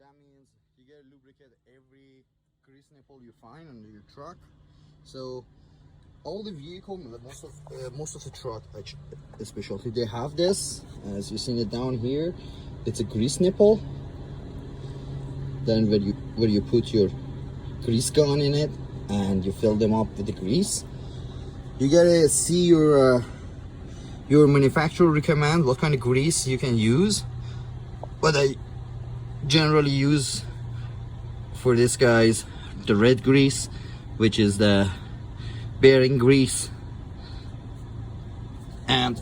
That means you gotta lubricate every grease nipple you find on your truck. So all the vehicle, most of the truck especially, they have this. As you see it down here, it's a grease nipple. Then where you put your grease gun in it and you fill them up with the grease. You gotta see your manufacturer recommend what kind of grease you can use. What I generally use for this, guys, the red grease, which is the bearing grease. And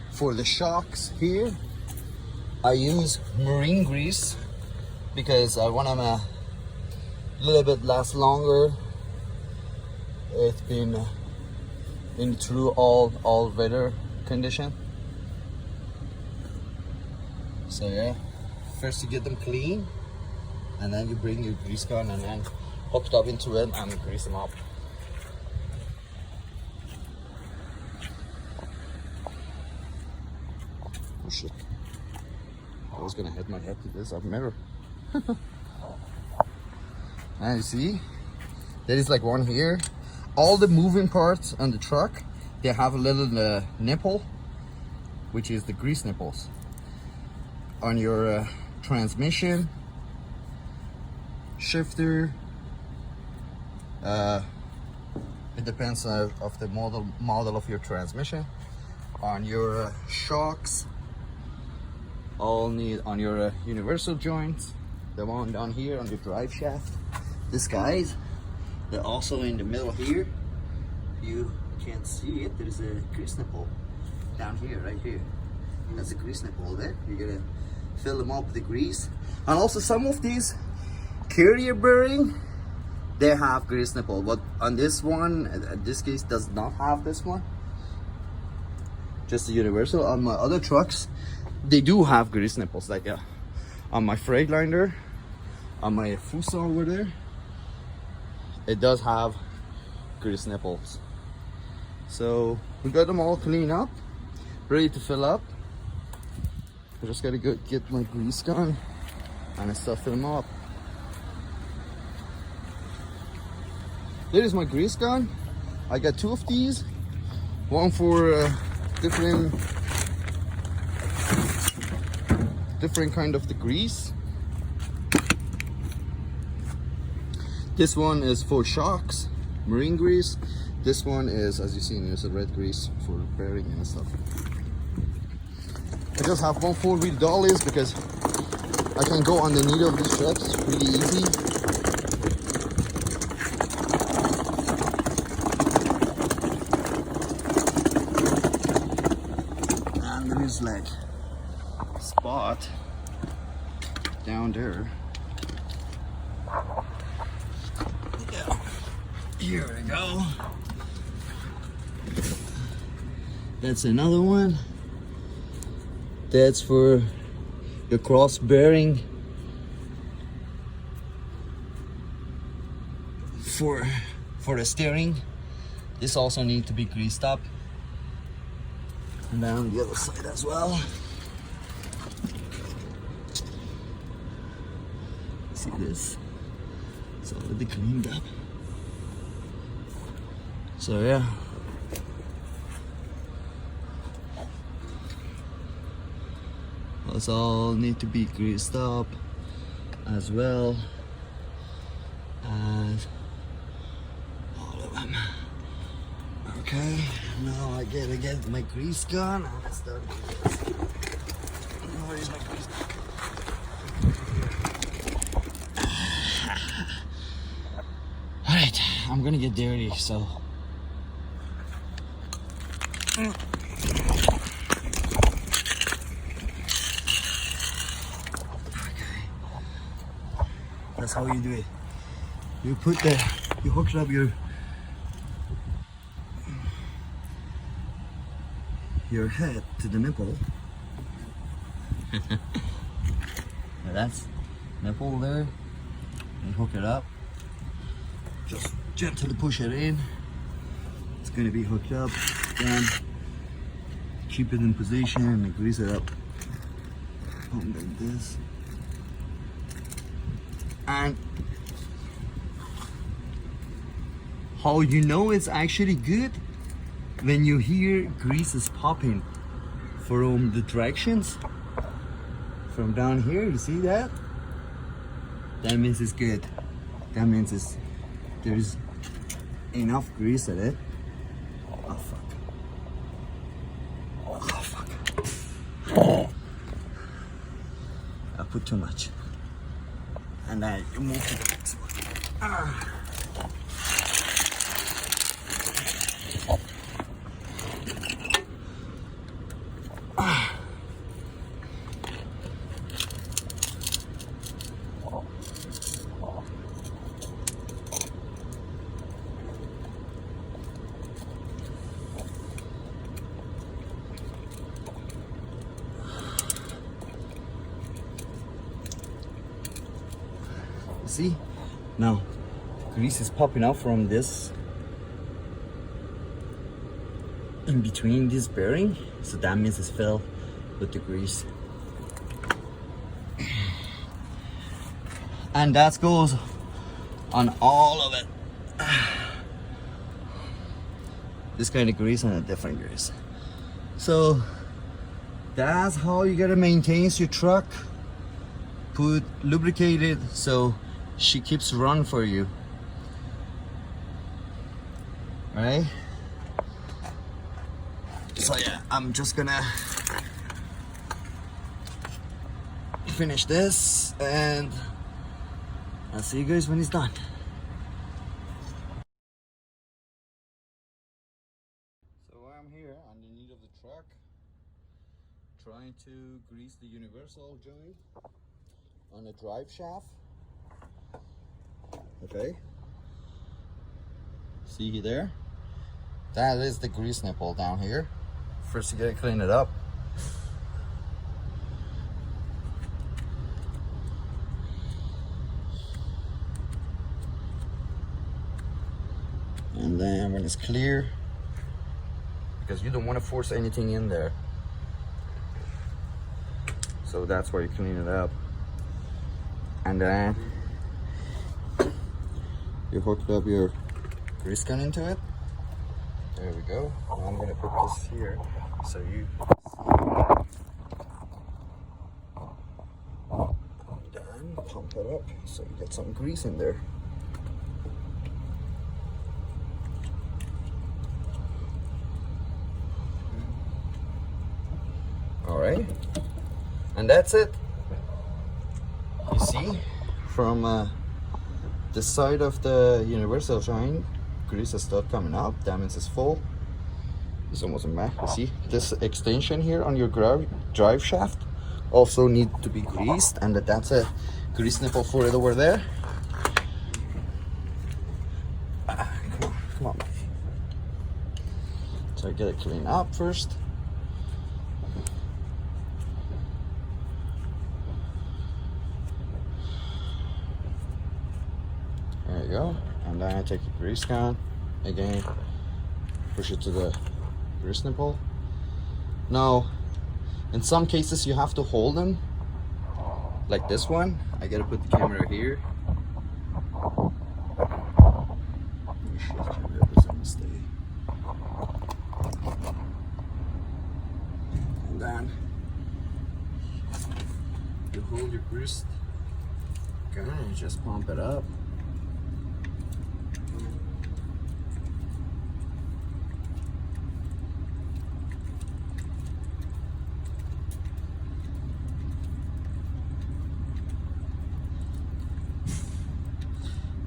for the shocks here, I use marine grease because I want them a little bit last longer. It's been through all weather condition. So yeah, first you get them clean, and then you bring your grease gun and then hook it up into it and grease them up. Oh shit, I was gonna hit my head with this up mirror. And you see, there is like one here. All the moving parts on the truck, they have a little nipple, which is the grease nipples. On your transmission, shifter, it depends of the model of your transmission. On your shocks, all need on your universal joints, the one down here on the drive shaft. This guys, they're also in the middle here. You can't see it. There's a grease nipple down here, right here. That's a grease nipple there. You're gonna fill them up with the grease. And also some of these carrier bearing, they have grease nipple, but on this one, in this case, does not have this one. Just the universal. On my other trucks, they do have grease nipples, like on my Freightliner, on my Fuso over there, it does have grease nipples. So we got them all cleaned up, ready to fill up. I just gotta go get my grease gun and I start filling them up. There is my grease gun. I got two of these, one for different kind of the grease. This one is for shocks, marine grease. This one is, as you see, there's a red grease for bearing and stuff. I just have one 4-wheel dollies because I can go underneath of these trucks really easy. And there is like a spot down there. Yeah. Here we go. That's another one. That's for your cross bearing for the steering. This also needs to be greased up. And down the other side as well. See this? It's already cleaned up. So yeah. Those all need to be greased up as well as all of them. Okay, now I gotta get my grease gun and let's start with this. Where is my grease gun? Alright, I'm gonna get dirty, so. That's how you do it. You hook up your head to the nipple. That's nipple there. And hook it up. Just gently push it in. It's gonna be hooked up. Then keep it in position and grease it up. Like this. And how you know it's actually good? When you hear grease is popping from the directions, from down here, you see that? That means it's good. That means there's enough grease in it. Oh fuck. Oh fuck. I put too much. And then you move to the next one. See, now grease is popping out from this, in between this bearing, so that means it's filled with the grease. And that goes on all of it. This kind of grease and a different grease. So that's how you gotta maintain your truck. Lubricate it so she keeps run for you, right? So yeah, I'm just gonna finish this and I'll see you guys when it's done. So I'm here underneath of the truck trying to grease the universal joint on the drive shaft. Okay, see there? That is the grease nipple down here. First you gotta clean it up. And then when it's clear, because you don't want to force anything in there, so that's why you clean it up. And then you hooked up your grease gun into it. There we go. Now I'm gonna put this here so you then pump it up so you get some grease in there. All right, and that's it. You see, from this side of the universal joint, grease is still coming up. That means it's full. It's almost a mess. You see, this extension here on your drive shaft also need to be greased, and that's a grease nipple for it over there. Come on. So I get it cleaned up first. There you go. And then I take the grease gun again, push it to the grease nipple. Now, in some cases you have to hold them, like this one. I gotta put the camera here. Oh, shit, that was a mistake. And then you hold your grease gun and you just pump it up.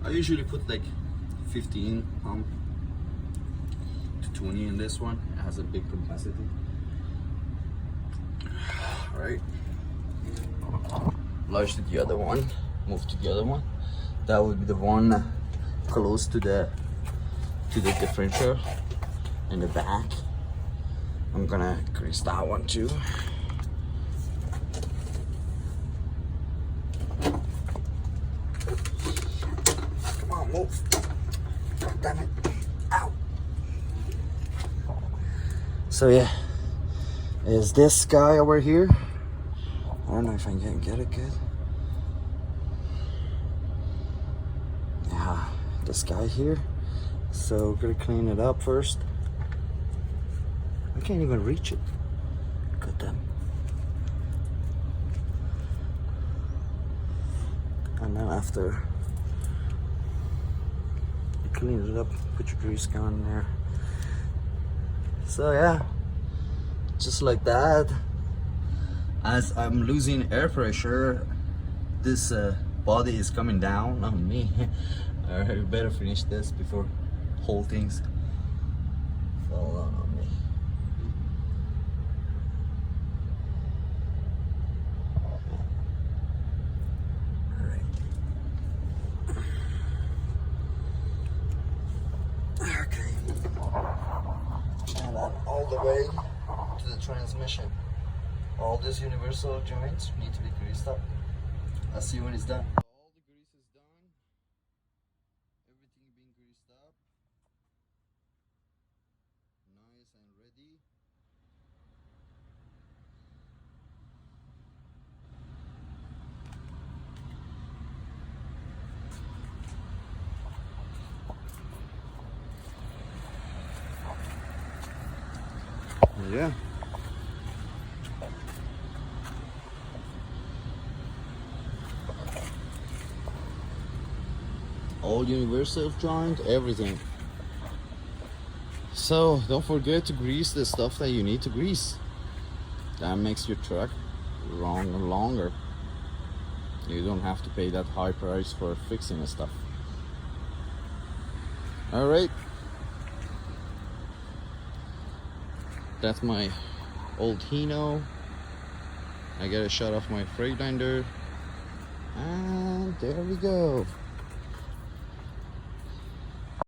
I usually put like 15 pump to 20 in this one. It has a big capacity. All right. Large to the other one. Move to the other one. That would be the one close to the differential in the back. I'm gonna grease that one too. Move. God damn it. Ow. So yeah, is this guy over here. I don't know if I can get it good. this guy here. So gonna clean it up first. I can't even reach it. Look at them. And then after you clean it up, put your grease gun in there. So yeah, just like that. As I'm losing air pressure, this body is coming down on me. I better finish this before whole things fall on me. Okay. And then all the way to the transmission. All these universal joints need to be greased up. I'll see when it's done. All the grease is done. Everything being greased up. Nice and ready. Yeah. All universal joint, everything. So don't forget to grease the stuff that you need to grease. That makes your truck run longer. You don't have to pay that high price for fixing the stuff. All right. That's my old hino. I got a shot off my Freightliner, and there we go.